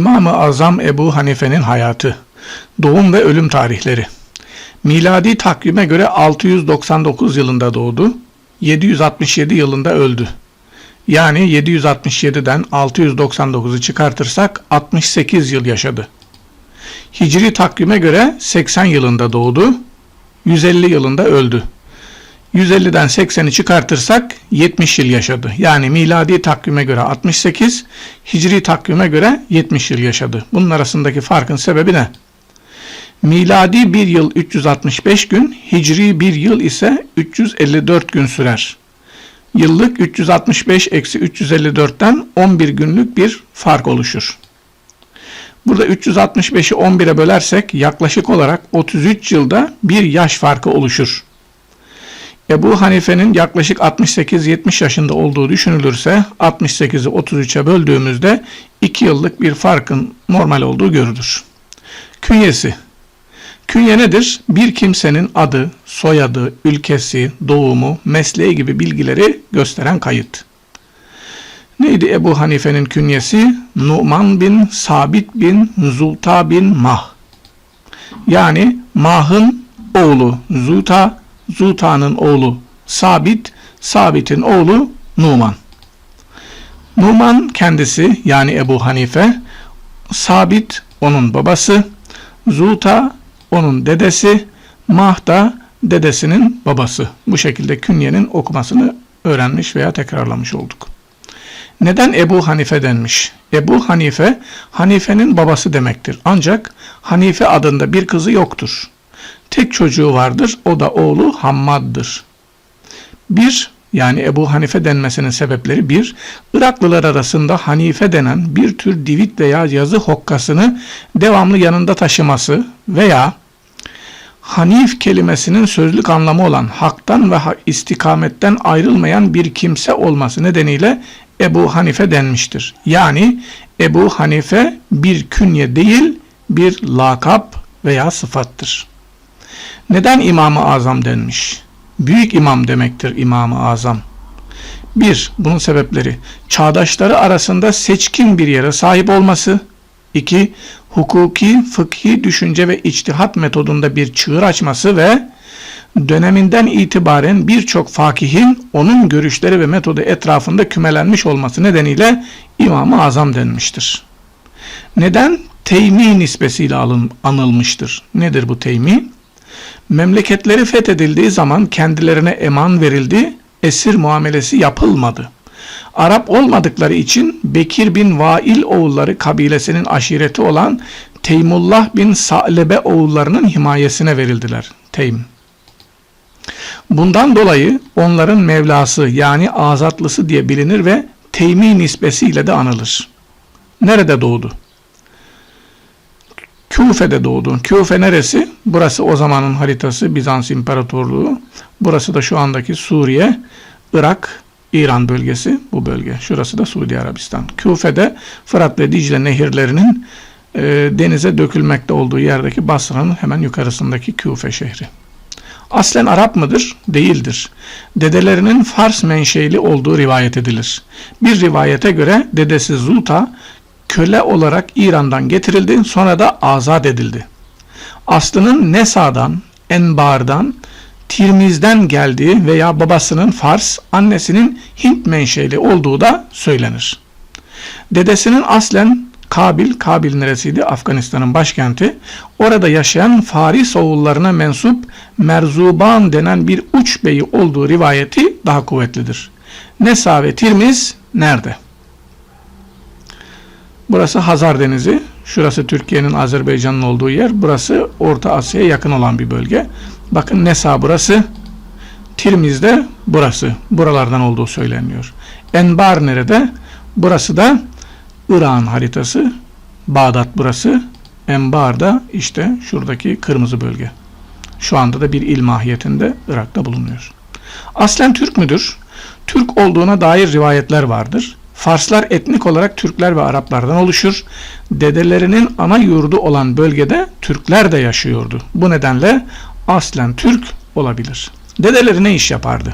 İmam-ı Azam Ebu Hanife'nin hayatı, doğum ve ölüm tarihleri. Miladi takvime göre 699 yılında doğdu, 767 yılında öldü. Yani 767'den 699'u çıkartırsak 68 yıl yaşadı. Hicri takvime göre 80 yılında doğdu, 150 yılında öldü. 150'den 80'i çıkartırsak 70 yıl yaşadı. Yani miladi takvime göre 68, hicri takvime göre 70 yıl yaşadı. Bunun arasındaki farkın sebebi ne? Miladi bir yıl 365 gün, hicri bir yıl ise 354 gün sürer. Yıllık 365-354'ten 11 günlük bir fark oluşur. Burada 365'i 11'e bölersek yaklaşık olarak 33 yılda bir yaş farkı oluşur. Ebu Hanife'nin yaklaşık 68-70 yaşında olduğu düşünülürse 68'i 33'e böldüğümüzde 2 yıllık bir farkın normal olduğu görülür. Künyesi. Künye nedir? Bir kimsenin adı, soyadı, ülkesi, doğumu, mesleği gibi bilgileri gösteren kayıt. Neydi Ebu Hanife'nin künyesi? Numan bin Sabit bin Zuta bin Mah. Yani Mah'ın oğlu Zuta, Zuta'nın oğlu Sabit, Sabit'in oğlu Numan. Numan kendisi yani Ebu Hanife, Sabit onun babası, Zuta onun dedesi, Mah da dedesinin babası. Bu şekilde künyenin okumasını öğrenmiş veya tekrarlamış olduk. Neden Ebu Hanife denmiş? Ebu Hanife, Hanife'nin babası demektir. Ancak Hanife adında bir kızı yoktur. Tek çocuğu vardır, o da oğlu Hammad'dır. Yani Ebu Hanife denmesinin sebepleri bir, Iraklılar arasında Hanife denen bir tür divit veya yazı hokkasını devamlı yanında taşıması veya Hanif kelimesinin sözlük anlamı olan haktan ve istikametten ayrılmayan bir kimse olması nedeniyle Ebu Hanife denmiştir. Yani Ebu Hanife bir künye değil, bir lakap veya sıfattır. Neden İmam-ı Azam denmiş? Büyük imam demektir İmam-ı Azam. Bunun sebepleri. Çağdaşları arasında seçkin bir yere sahip olması. 2. Hukuki, fıkhi düşünce ve içtihat metodunda bir çığır açması ve döneminden itibaren birçok fakihin onun görüşleri ve metodu etrafında kümelenmiş olması nedeniyle İmam-ı Azam denmiştir. Neden? Teymi nispesiyle anılmıştır. Nedir bu Teymi? Memleketleri fethedildiği zaman kendilerine eman verildi, esir muamelesi yapılmadı. Arap olmadıkları için Bekir bin Vail oğulları kabilesinin aşireti olan Teymullah bin Sa'lebe oğullarının himayesine verildiler. Teym. Bundan dolayı onların Mevlası yani azatlısı diye bilinir ve Teymi nisbesiyle de anılır. Nerede doğdu? Küfe'de doğdu. Küfe neresi? Burası o zamanın haritası Bizans İmparatorluğu. Burası da şu andaki Suriye, Irak, İran bölgesi bu bölge. Şurası da Suudi Arabistan. Küfe'de Fırat ve Dicle nehirlerinin denize dökülmekte olduğu yerdeki Basra'nın hemen yukarısındaki Küfe şehri. Aslen Arap mıdır? Değildir. Dedelerinin Fars menşeli olduğu rivayet edilir. Bir rivayete göre dedesi Zuta köle olarak İran'dan getirildi, sonra da azat edildi. Aslının Nesa'dan, Enbar'dan, Tirmiz'den geldiği veya babasının Fars, annesinin Hint menşeli olduğu da söylenir. Dedesinin aslen Kabil neresiydi? Afganistan'ın başkenti. Orada yaşayan Faris oğullarına mensup Merzuban denen bir uç beyi olduğu rivayeti daha kuvvetlidir. Nesa ve Tirmiz nerede? Burası Hazar Denizi. Şurası Türkiye'nin, Azerbaycan'ın olduğu yer. Burası Orta Asya'ya yakın olan bir bölge. Bakın Nesa burası. Tirmiz de burası. Buralardan olduğu söyleniyor. Enbar nerede? Burası da Irak'ın haritası. Bağdat burası. Enbar da işte şuradaki kırmızı bölge. Şu anda da bir il mahiyetinde Irak'ta bulunuyor. Aslen Türk müdür? Türk olduğuna dair rivayetler vardır. Farslar etnik olarak Türkler ve Araplardan oluşur. Dedelerinin ana yurdu olan bölgede Türkler de yaşıyordu. Bu nedenle aslen Türk olabilir. Dedeleri ne iş yapardı?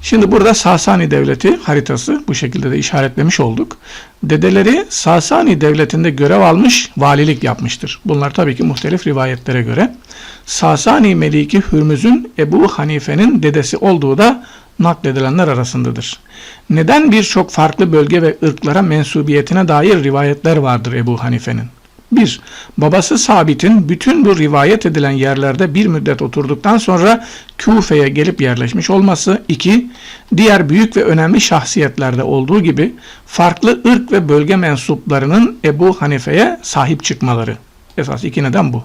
Şimdi burada Sasani Devleti haritası bu şekilde de işaretlemiş olduk. Dedeleri Sasani Devleti'nde görev almış, valilik yapmıştır. Bunlar tabii ki muhtelif rivayetlere göre. Sasani Meliki Hürmüz'ün Ebu Hanife'nin dedesi olduğu da nakledilenler arasındadır. Neden birçok farklı bölge ve ırklara mensubiyetine dair rivayetler vardır Ebu Hanife'nin? 1. Babası Sabit'in bütün bu rivayet edilen yerlerde bir müddet oturduktan sonra Küfe'ye gelip yerleşmiş olması. 2. Diğer büyük ve önemli şahsiyetlerde olduğu gibi farklı ırk ve bölge mensuplarının Ebu Hanife'ye sahip çıkmaları. Esas 2 neden bu.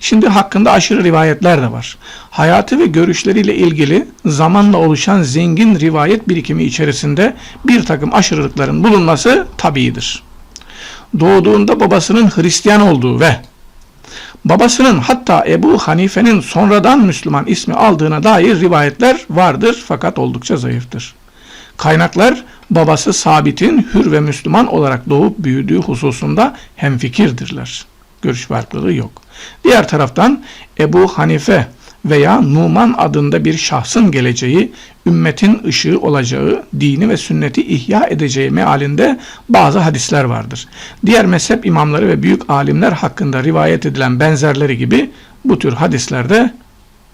Şimdi hakkında aşırı rivayetler de var. Hayatı ve görüşleriyle ilgili zamanla oluşan zengin rivayet birikimi içerisinde bir takım aşırılıkların bulunması tabiidir. Doğduğunda babasının Hristiyan olduğu ve babasının hatta Ebu Hanife'nin sonradan Müslüman ismi aldığına dair rivayetler vardır fakat oldukça zayıftır. Kaynaklar babası Sabit'in hür ve Müslüman olarak doğup büyüdüğü hususunda hemfikirdirler. Görüş farklılığı yok. Diğer taraftan Ebu Hanife veya Numan adında bir şahsın geleceği, ümmetin ışığı olacağı, dini ve sünneti ihya edeceği mealinde bazı hadisler vardır. Diğer mezhep imamları ve büyük alimler hakkında rivayet edilen benzerleri gibi bu tür hadislerde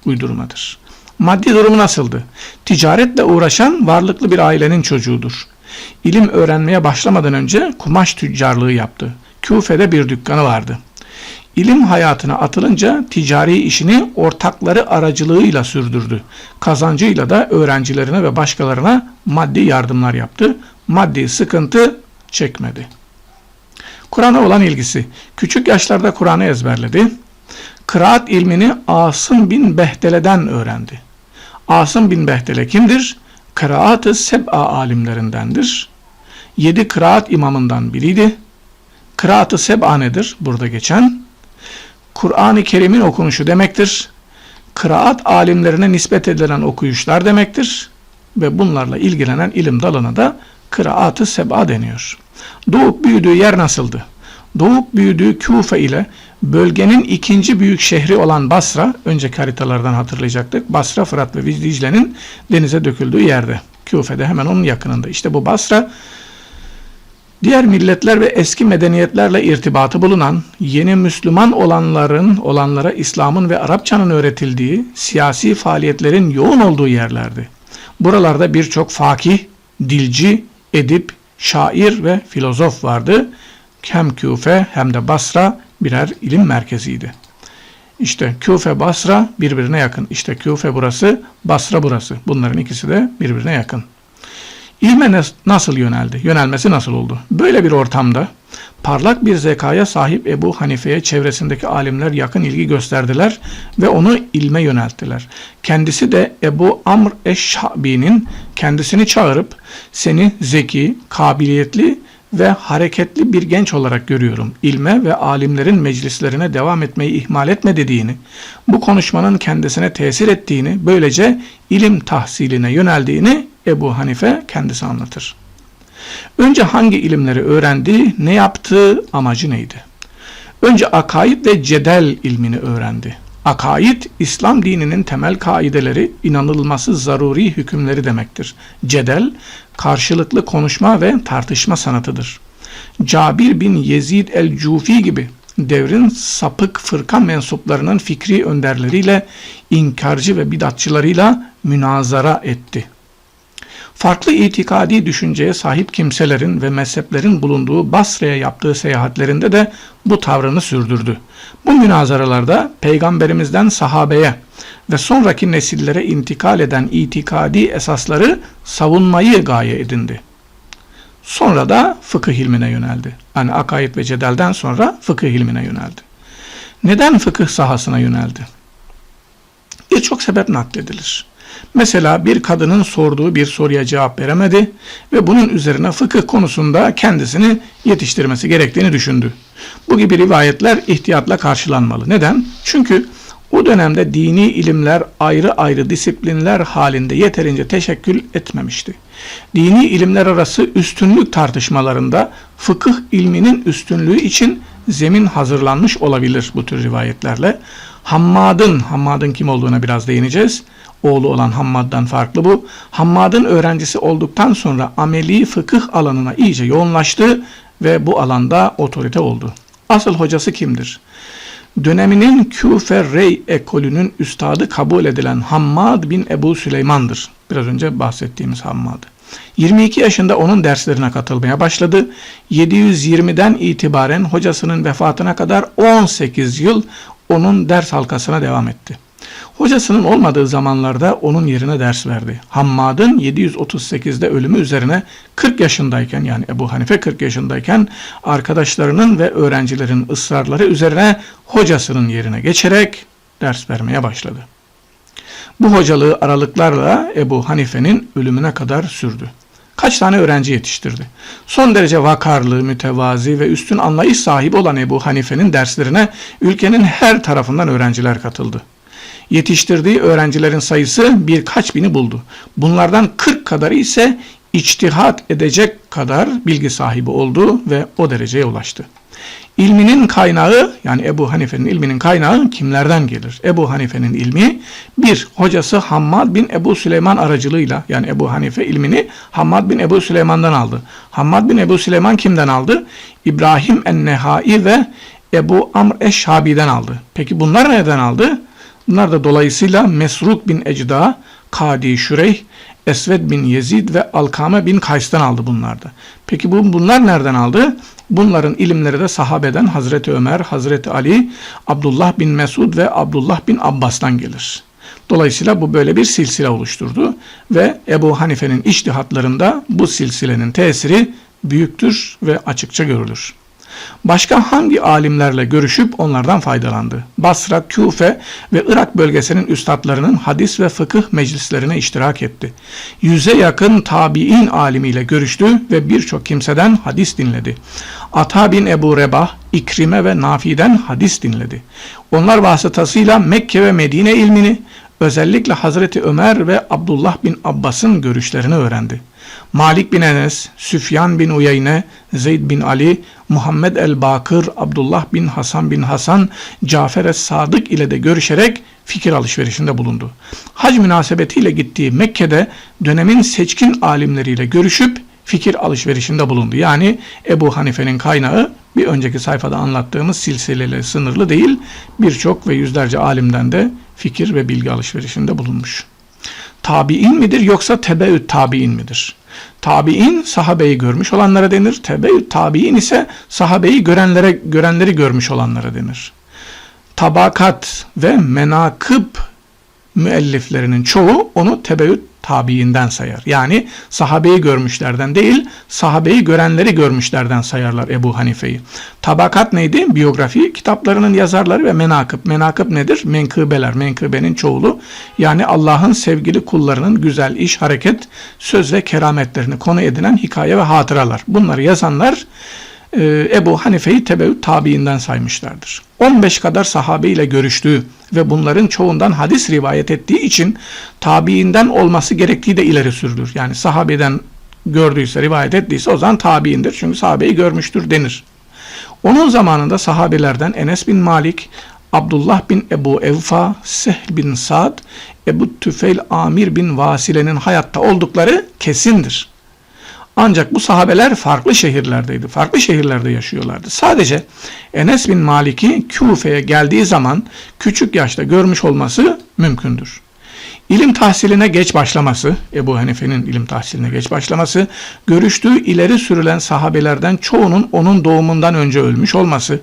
uydurmadır. Maddi durumu nasıldı? Ticaretle uğraşan varlıklı bir ailenin çocuğudur. İlim öğrenmeye başlamadan önce kumaş tüccarlığı yaptı. Küfe'de bir dükkanı vardı. İlim hayatına atılınca ticari işini ortakları aracılığıyla sürdürdü. Kazancıyla da öğrencilerine ve başkalarına maddi yardımlar yaptı. Maddi sıkıntı çekmedi. Kur'an'a olan ilgisi. Küçük yaşlarda Kur'an'ı ezberledi. Kıraat ilmini Asım bin Behtele'den öğrendi. Asım bin Behtele kimdir? Kıraat-ı Seb'a alimlerindendir. 7 kıraat imamından biriydi. Kıraat-ı Seb'a nedir? Burada geçen Kur'an-ı Kerim'in okunuşu demektir. Kıraat alimlerine nispet edilen okuyuşlar demektir. Ve bunlarla ilgilenen ilim dalına da Kıraat-ı Seb'a deniyor. Doğup büyüdüğü yer nasıldı? Doğup büyüdüğü Küfe ile bölgenin ikinci büyük şehri olan Basra, önceki haritalardan hatırlayacaktık. Basra, Fırat ve Dicle'nin denize döküldüğü yerde. Küfe'de hemen onun yakınında. İşte bu Basra, diğer milletler ve eski medeniyetlerle irtibatı bulunan, yeni Müslüman olanlara İslam'ın ve Arapçanın öğretildiği, siyasi faaliyetlerin yoğun olduğu yerlerdi. Buralarda birçok fakih, dilci, edip, şair ve filozof vardı. Hem Küfe hem de Basra birer ilim merkeziydi. İşte Küfe, Basra birbirine yakın. İşte Küfe burası, Basra burası. Bunların ikisi de birbirine yakın. İlme nasıl yöneldi? Yönelmesi nasıl oldu? Böyle bir ortamda parlak bir zekaya sahip Ebu Hanife'ye çevresindeki alimler yakın ilgi gösterdiler ve onu ilme yönelttiler. Kendisi de Ebu Amr eş-Şabi'nin kendisini çağırıp seni zeki, kabiliyetli ve hareketli bir genç olarak görüyorum. İlme ve alimlerin meclislerine devam etmeyi ihmal etme dediğini, bu konuşmanın kendisine tesir ettiğini, böylece ilim tahsiline yöneldiğini Ebu Hanife kendisi anlatır. Önce hangi ilimleri öğrendi, ne yaptı, amacı neydi? Önce akaid ve cedel ilmini öğrendi. Akaid, İslam dininin temel kaideleri, inanılması zaruri hükümleri demektir. Cedel, karşılıklı konuşma ve tartışma sanatıdır. Cabir bin Yezid el-Cufi gibi devrin sapık fırka mensuplarının fikri önderleriyle, inkarcı ve bidatçılarıyla münazara etti. Farklı itikadi düşünceye sahip kimselerin ve mezheplerin bulunduğu Basra'ya yaptığı seyahatlerinde de bu tavrını sürdürdü. Bu münazaralarda Peygamberimizden sahabeye ve sonraki nesillere intikal eden itikadi esasları savunmayı gaye edindi. Sonra da fıkıh ilmine yöneldi. Yani akaid ve cedelden sonra fıkıh ilmine yöneldi. Neden fıkıh sahasına yöneldi? Birçok sebep nakledilir. Mesela bir kadının sorduğu bir soruya cevap veremedi ve bunun üzerine fıkıh konusunda kendisini yetiştirmesi gerektiğini düşündü. Bu gibi rivayetler ihtiyatla karşılanmalı. Neden? Çünkü o dönemde dini ilimler ayrı ayrı disiplinler halinde yeterince teşekkül etmemişti. Dini ilimler arası üstünlük tartışmalarında fıkıh ilminin üstünlüğü için zemin hazırlanmış olabilir bu tür rivayetlerle. Hammad'ın kim olduğuna biraz değineceğiz. oğlu olan Hammad'dan farklı bu. Hammad'ın öğrencisi olduktan sonra ameli fıkıh alanına iyice yoğunlaştı ve bu alanda otorite oldu. Asıl hocası kimdir? Döneminin Küfe Rey ekolünün üstadı kabul edilen Hammad bin Ebu Süleyman'dır. Biraz önce bahsettiğimiz Hammad. 22 yaşında onun derslerine katılmaya başladı. 720'den itibaren hocasının vefatına kadar 18 yıl onun ders halkasına devam etti. Hocasının olmadığı zamanlarda onun yerine ders verdi. Hammad'ın 738'de ölümü üzerine 40 yaşındayken, yani Ebu Hanife 40 yaşındayken arkadaşlarının ve öğrencilerin ısrarları üzerine hocasının yerine geçerek ders vermeye başladı. Bu hocalığı aralıklarla Ebu Hanife'nin ölümüne kadar sürdü. Kaç tane öğrenci yetiştirdi. Son derece vakarlı, mütevazi ve üstün anlayış sahibi olan Ebu Hanife'nin derslerine ülkenin her tarafından öğrenciler katıldı. Yetiştirdiği öğrencilerin sayısı birkaç bini buldu. Bunlardan 40 kadarı ise içtihat edecek kadar bilgi sahibi oldu ve o dereceye ulaştı. İlminin kaynağı, yani Ebu Hanife'nin ilminin kaynağı kimlerden gelir? Ebu Hanife'nin ilmi, bir, hocası Hammad bin Ebu Süleyman aracılığıyla, yani Ebu Hanife ilmini Hammad bin Ebu Süleyman'dan aldı. Hammad bin Ebu Süleyman kimden aldı? İbrahim en-Nehai ve Ebu Amr eş-Şabi'den aldı. Peki bunlar nereden aldı? Bunlar da dolayısıyla Mesruk bin Ecda, Kadi Şüreyh, Esved bin Yezid ve Alkame bin Kays'tan aldı bunlar da. Peki bunlar nereden aldı? Bunların ilimleri de sahabeden Hazreti Ömer, Hazreti Ali, Abdullah bin Mesud ve Abdullah bin Abbas'tan gelir. Dolayısıyla bu böyle bir silsile oluşturdu ve Ebu Hanife'nin içtihatlarında bu silsilenin tesiri büyüktür ve açıkça görülür. Başka hangi alimlerle görüşüp onlardan faydalandı? Basra, Küfe ve Irak bölgesinin üstadlarının hadis ve fıkıh meclislerine iştirak etti. 100'e yakın tabi'in alimiyle görüştü ve birçok kimseden hadis dinledi. Ata bin Ebu Rebah, İkrime ve Nafi'den hadis dinledi. Onlar vasıtasıyla Mekke ve Medine ilmini, özellikle Hazreti Ömer ve Abdullah bin Abbas'ın görüşlerini öğrendi. Malik bin Enes, Süfyan bin Uyeyne, Zeyd bin Ali, Muhammed el-Bakır, Abdullah bin Hasan bin Hasan, Cafer es-Sadık ile de görüşerek fikir alışverişinde bulundu. Hac münasebetiyle gittiği Mekke'de dönemin seçkin alimleriyle görüşüp fikir alışverişinde bulundu. Yani Ebu Hanife'nin kaynağı bir önceki sayfada anlattığımız silsileyle sınırlı değil, birçok ve yüzlerce alimden de fikir ve bilgi alışverişinde bulunmuş. Tabi'in midir yoksa tebeüt tabi'in midir? Tabi'in sahabeyi görmüş olanlara denir. Tebeüt tabi'in ise sahabeyi görenleri görmüş olanlara denir. Tabakat ve menakıb müelliflerinin çoğu onu tebeüt tabiinden sayar. Yani sahabeyi görmüşlerden değil, sahabeyi görenleri görmüşlerden sayarlar Ebu Hanife'yi. Tabakat neydi? Biyografi kitaplarının yazarları ve menakıb. Menakıb nedir? Menkıbeler. Menkıbenin çoğulu. Yani Allah'ın sevgili kullarının güzel iş, hareket, söz ve kerametlerini konu edinen hikaye ve hatıralar. Bunları yazanlar Ebu Hanife'yi tebeüt tabiinden saymışlardır. 15 kadar sahabe ile görüştüğü ve bunların çoğundan hadis rivayet ettiği için tabiinden olması gerektiği de ileri sürülür. Yani sahabeden gördüyse, rivayet ettiyse o zaman tabiindir. Çünkü sahabeyi görmüştür denir. Onun zamanında sahabelerden Enes bin Malik, Abdullah bin Ebu Evfa, Sehl bin Sa'd, Ebu Tüfeil Amir bin Vasile'nin hayatta oldukları kesindir. Ancak bu sahabeler farklı şehirlerdeydi. Farklı şehirlerde yaşıyorlardı. Sadece Enes bin Malik'i Küfe'ye geldiği zaman küçük yaşta görmüş olması mümkündür. İlim tahsiline geç başlaması, Ebu Hanife'nin ilim tahsiline geç başlaması, görüştüğü ileri sürülen sahabelerden çoğunun onun doğumundan önce ölmüş olması,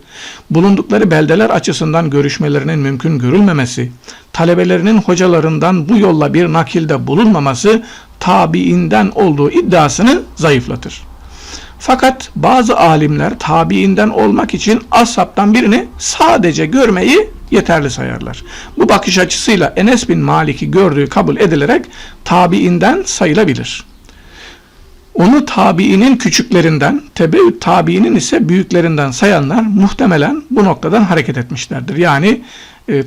bulundukları beldeler açısından görüşmelerinin mümkün görülmemesi, talebelerinin hocalarından bu yolla bir nakilde bulunmaması tabiinden olduğu iddiasını zayıflatır. Fakat bazı alimler tabiinden olmak için ashabtan birini sadece görmeyi yeterli sayarlar. Bu bakış açısıyla Enes bin Malik'i gördüğü kabul edilerek tabiinden sayılabilir. Onu tabiinin küçüklerinden, tebeüt tabiinin ise büyüklerinden sayanlar muhtemelen bu noktadan hareket etmişlerdir. Yani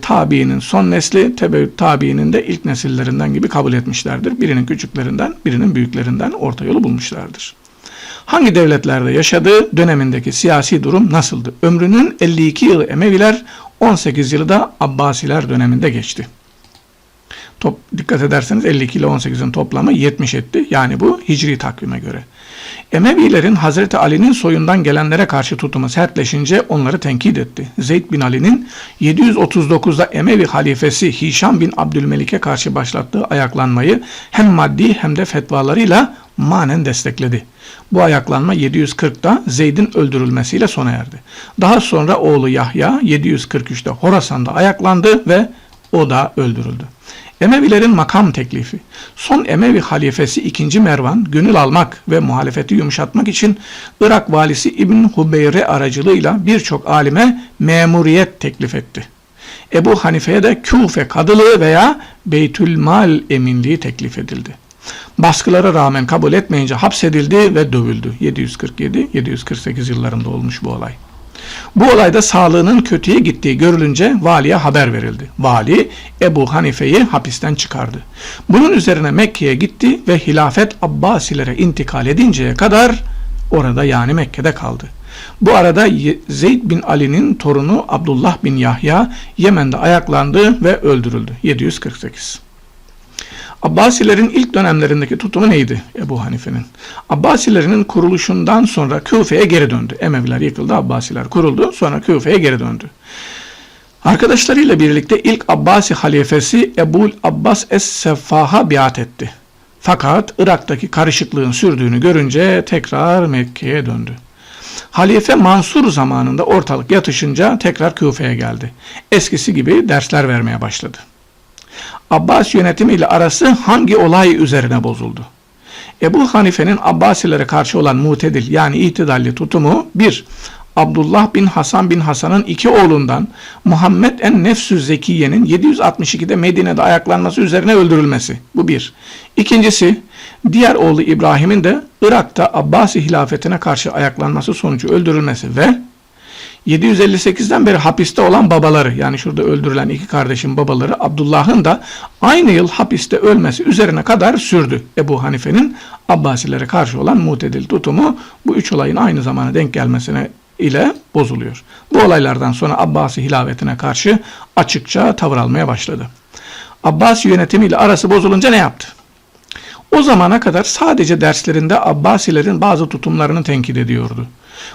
tabiinin son nesli, tebeüt tabiinin de ilk nesillerinden gibi kabul etmişlerdir. Birinin küçüklerinden, birinin büyüklerinden orta yolu bulmuşlardır. Hangi devletlerde yaşadığı, dönemindeki siyasi durum nasıldı? Ömrünün 52 yılı Emeviler, 18 yılı da Abbasiler döneminde geçti. Dikkat ederseniz 52 ile 18'in toplamı 70 etti. Yani bu hicri takvime göre. Emevilerin Hazreti Ali'nin soyundan gelenlere karşı tutumu sertleşince onları tenkit etti. Zeyd bin Ali'nin 739'da Emevi halifesi Hişam bin Abdülmelik'e karşı başlattığı ayaklanmayı hem maddi hem de fetvalarıyla manen destekledi. Bu ayaklanma 740'da Zeyd'in öldürülmesiyle sona erdi. Daha sonra oğlu Yahya 743'te Horasan'da ayaklandı ve o da öldürüldü. Emevilerin makam teklifi. Son Emevi halifesi 2. Mervan gönül almak ve muhalefeti yumuşatmak için Irak valisi İbn Hubeyre aracılığıyla birçok alime memuriyet teklif etti. Ebu Hanife'ye de Küfe kadılığı veya Beytülmal eminliği teklif edildi. Baskılara rağmen kabul etmeyince hapsedildi ve dövüldü. 747-748 yıllarında olmuş bu olay. Bu olayda sağlığının kötüye gittiği görülünce valiye haber verildi. Vali Ebu Hanife'yi hapisten çıkardı. Bunun üzerine Mekke'ye gitti ve hilafet Abbasilere intikal edinceye kadar orada yani Mekke'de kaldı. Bu arada Zeyd bin Ali'nin torunu Abdullah bin Yahya Yemen'de ayaklandı ve öldürüldü. 748. Abbasilerin ilk dönemlerindeki tutumu neydi Ebu Hanife'nin? Abbasilerin kuruluşundan sonra Küfe'ye geri döndü. Emeviler yıkıldı, Abbasiler kuruldu, sonra Küfe'ye geri döndü. Arkadaşlarıyla birlikte ilk Abbasi halifesi Ebul Abbas Es-Seffah'a biat etti. Fakat Irak'taki karışıklığın sürdüğünü görünce tekrar Mekke'ye döndü. Halife Mansur zamanında ortalık yatışınca tekrar Küfe'ye geldi. Eskisi gibi dersler vermeye başladı. Abbas yönetimiyle arası hangi olay üzerine bozuldu? Ebu Hanife'nin Abbasilere karşı olan mutedil yani itidalli tutumu 1. Abdullah bin Hasan bin Hasan'ın 2 oğlundan Muhammed en-Nefsü Zekiye'nin 762'de Medine'de ayaklanması üzerine öldürülmesi. Bu 1. İkincisi, diğer oğlu İbrahim'in de Irak'ta Abbasi hilafetine karşı ayaklanması sonucu öldürülmesi ve 758'den beri hapiste olan babaları yani şurada öldürülen 2 kardeşin babaları Abdullah'ın da aynı yıl hapiste ölmesi üzerine kadar sürdü. Ebu Hanife'nin Abbasilere karşı olan mutedil tutumu bu 3 olayın aynı zamana denk gelmesine ile bozuluyor. Bu olaylardan sonra Abbasi hilafetine karşı açıkça tavır almaya başladı. Abbasi yönetimiyle arası bozulunca ne yaptı? O zamana kadar sadece derslerinde Abbasilerin bazı tutumlarını tenkit ediyordu.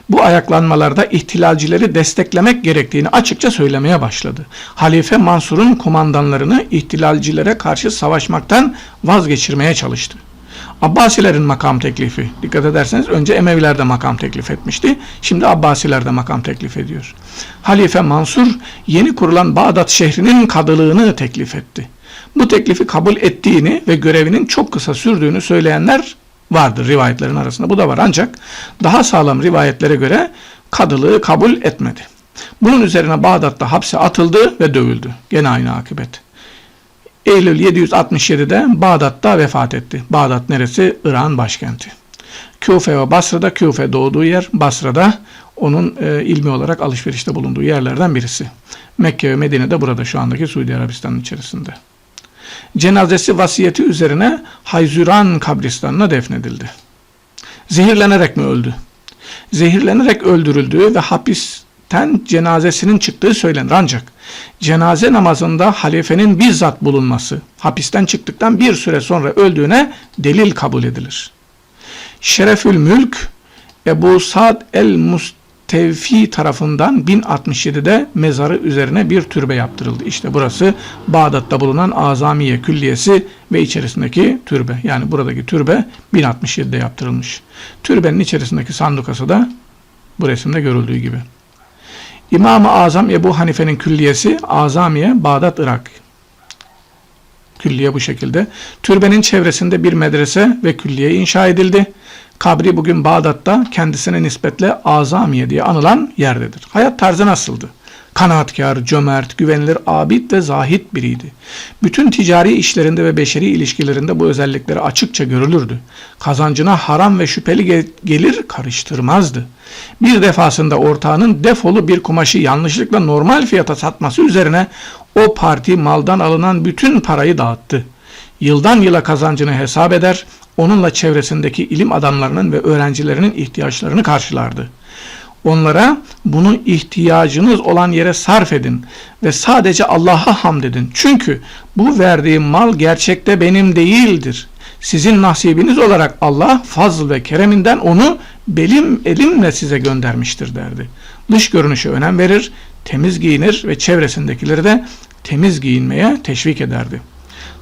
Bu ayaklanmalarda ihtilalcileri desteklemek gerektiğini açıkça söylemeye başladı. Halife Mansur'un kumandanlarını ihtilalcilere karşı savaşmaktan vazgeçirmeye çalıştı. Abbasilerin makam teklifi. Dikkat ederseniz önce Emeviler de makam teklif etmişti. Şimdi Abbasiler de makam teklif ediyor. Halife Mansur yeni kurulan Bağdat şehrinin kadılığını teklif etti. Bu teklifi kabul ettiğini ve görevinin çok kısa sürdüğünü söyleyenler vardır rivayetlerin arasında. Bu da var ancak daha sağlam rivayetlere göre kadılığı kabul etmedi. Bunun üzerine Bağdat'ta hapse atıldı ve dövüldü. Gene aynı akıbet. Eylül 767'de Bağdat'ta vefat etti. Bağdat neresi? İran başkenti. Küfe ve Basra'da, Küfe doğduğu yer, Basra'da onun ilmi olarak alışverişte bulunduğu yerlerden birisi. Mekke ve Medine'de burada şu andaki Suudi Arabistan'ın içerisinde. Cenazesi vasiyeti üzerine Hayzüran kabristanına defnedildi. Zehirlenerek mi öldü? Zehirlenerek öldürüldüğü ve hapisten cenazesinin çıktığı söylenir ancak cenaze namazında halifenin bizzat bulunması hapisten çıktıktan bir süre sonra öldüğüne delil kabul edilir. Şerefül Mülk Ebu Sa'd el-Mustevfi tarafından 1067'de mezarı üzerine bir türbe yaptırıldı. İşte burası Bağdat'ta bulunan Azamiye Külliyesi ve içerisindeki türbe. Yani buradaki türbe 1067'de yaptırılmış. Türbenin içerisindeki sandukası da bu resimde görüldüğü gibi. İmam-ı Azam Ebu Hanife'nin külliyesi Azamiye, Bağdat, Irak. Külliye bu şekilde. Türbenin çevresinde bir medrese ve külliye inşa edildi. Kabri bugün Bağdat'ta kendisine nispetle Azamiye diye anılan yerdedir. Hayat tarzı nasıldı? Kanaatkar, cömert, güvenilir, abid ve zahid biriydi. Bütün ticari işlerinde ve beşeri ilişkilerinde bu özellikleri açıkça görülürdü. Kazancına haram ve şüpheli gelir karıştırmazdı. Bir defasında ortağının defolu bir kumaşı yanlışlıkla normal fiyata satması üzerine o parti maldan alınan bütün parayı dağıttı. Yıldan yıla kazancını hesap eder, onunla çevresindeki ilim adamlarının ve öğrencilerinin ihtiyaçlarını karşılardı. Onlara bunu ihtiyacınız olan yere sarf edin ve sadece Allah'a hamd edin. Çünkü bu verdiğim mal gerçekte benim değildir. Sizin nasibiniz olarak Allah fazl ve kereminden onu benim elimle size göndermiştir derdi. Dış görünüşe önem verir, temiz giyinir ve çevresindekileri de temiz giyinmeye teşvik ederdi.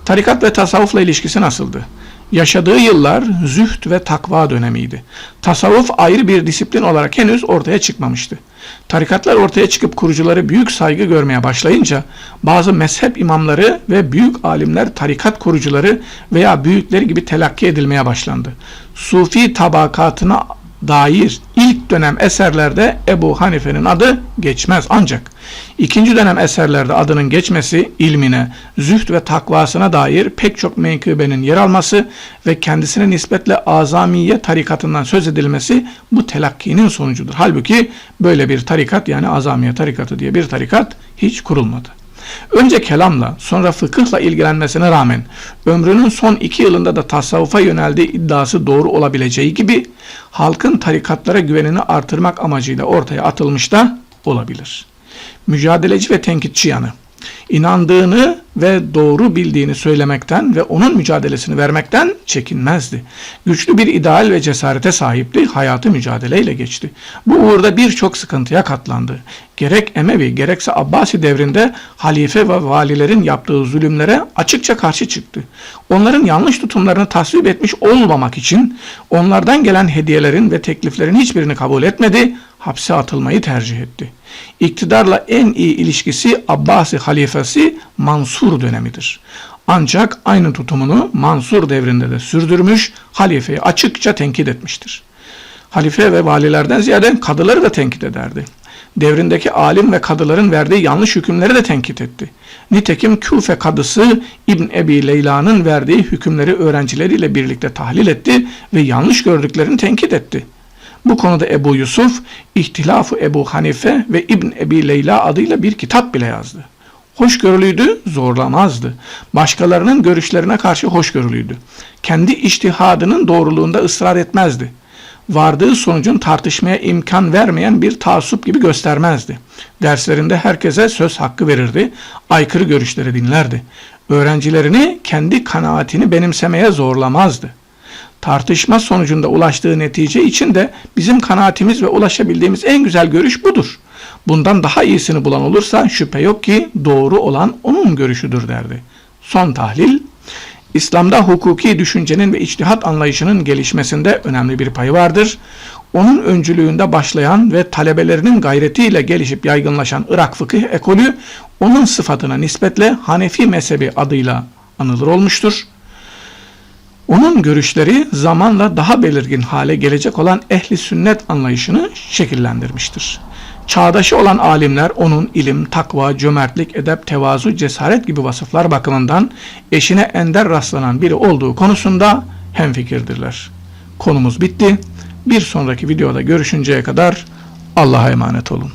Tarikat ve tasavvufla ilişkisi nasıldı? Yaşadığı yıllar zühd ve takva dönemiydi. Tasavvuf ayrı bir disiplin olarak henüz ortaya çıkmamıştı. Tarikatlar ortaya çıkıp kurucuları büyük saygı görmeye başlayınca bazı mezhep imamları ve büyük alimler tarikat kurucuları veya büyükleri gibi telakki edilmeye başlandı. Sufi tabakatına dair ilk dönem eserlerde Ebu Hanife'nin adı geçmez, ancak ikinci dönem eserlerde adının geçmesi, ilmine, zühd ve takvasına dair pek çok menkıbenin yer alması ve kendisine nispetle Azamiye tarikatından söz edilmesi bu telakkinin sonucudur. Halbuki böyle bir tarikat, yani Azamiye tarikatı diye bir tarikat hiç kurulmadı. Önce kelamla, sonra fıkıhla ilgilenmesine rağmen ömrünün son 2 yılında da tasavvufa yöneldiği iddiası doğru olabileceği gibi halkın tarikatlara güvenini artırmak amacıyla ortaya atılmış da olabilir. Mücadeleci ve tenkitçi yanı, inandığını ve doğru bildiğini söylemekten ve onun mücadelesini vermekten çekinmezdi. Güçlü bir ideal ve cesarete sahipti, hayatı mücadeleyle geçti. Bu uğurda birçok sıkıntıya katlandı. Gerek Emevi gerekse Abbasi devrinde halife ve valilerin yaptığı zulümlere açıkça karşı çıktı. Onların yanlış tutumlarını tasvip etmiş olmamak için onlardan gelen hediyelerin ve tekliflerin hiçbirini kabul etmedi, hapse atılmayı tercih etti. İktidarla en iyi ilişkisi Abbasi halifesi Mansur dönemidir. Ancak aynı tutumunu Mansur devrinde de sürdürmüş, halifeyi açıkça tenkit etmiştir. Halife ve valilerden ziyade kadıları da tenkit ederdi. Devrindeki alim ve kadıların verdiği yanlış hükümleri de tenkit etti. Nitekim Küfe kadısı İbn Ebi Leyla'nın verdiği hükümleri öğrencileriyle birlikte tahlil etti ve yanlış gördüklerini tenkit etti. Bu konuda Ebu Yusuf, İhtilaf-ı Ebu Hanife ve İbn Ebi Leyla adıyla bir kitap bile yazdı. Hoşgörülüydü, zorlamazdı. Başkalarının görüşlerine karşı hoşgörülüydü. Kendi içtihadının doğruluğunda ısrar etmezdi. Vardığı sonucun tartışmaya imkan vermeyen bir taassup gibi göstermezdi. Derslerinde herkese söz hakkı verirdi, aykırı görüşleri dinlerdi. Öğrencilerini kendi kanaatini benimsemeye zorlamazdı. Tartışma sonucunda ulaştığı netice için de bizim kanaatimiz ve ulaşabildiğimiz en güzel görüş budur. Bundan daha iyisini bulan olursa şüphe yok ki doğru olan onun görüşüdür derdi. Son tahlil, İslam'da hukuki düşüncenin ve içtihat anlayışının gelişmesinde önemli bir payı vardır. Onun öncülüğünde başlayan ve talebelerinin gayretiyle gelişip yaygınlaşan Irak fıkıh ekolü, onun sıfatına nispetle Hanefi mezhebi adıyla anılır olmuştur. Onun görüşleri zamanla daha belirgin hale gelecek olan ehli sünnet anlayışını şekillendirmiştir. Çağdaşı olan alimler onun ilim, takva, cömertlik, edep, tevazu, cesaret gibi vasıflar bakımından eşine ender rastlanan biri olduğu konusunda hemfikirdirler. Konumuz bitti. Bir sonraki videoda görüşünceye kadar Allah'a emanet olun.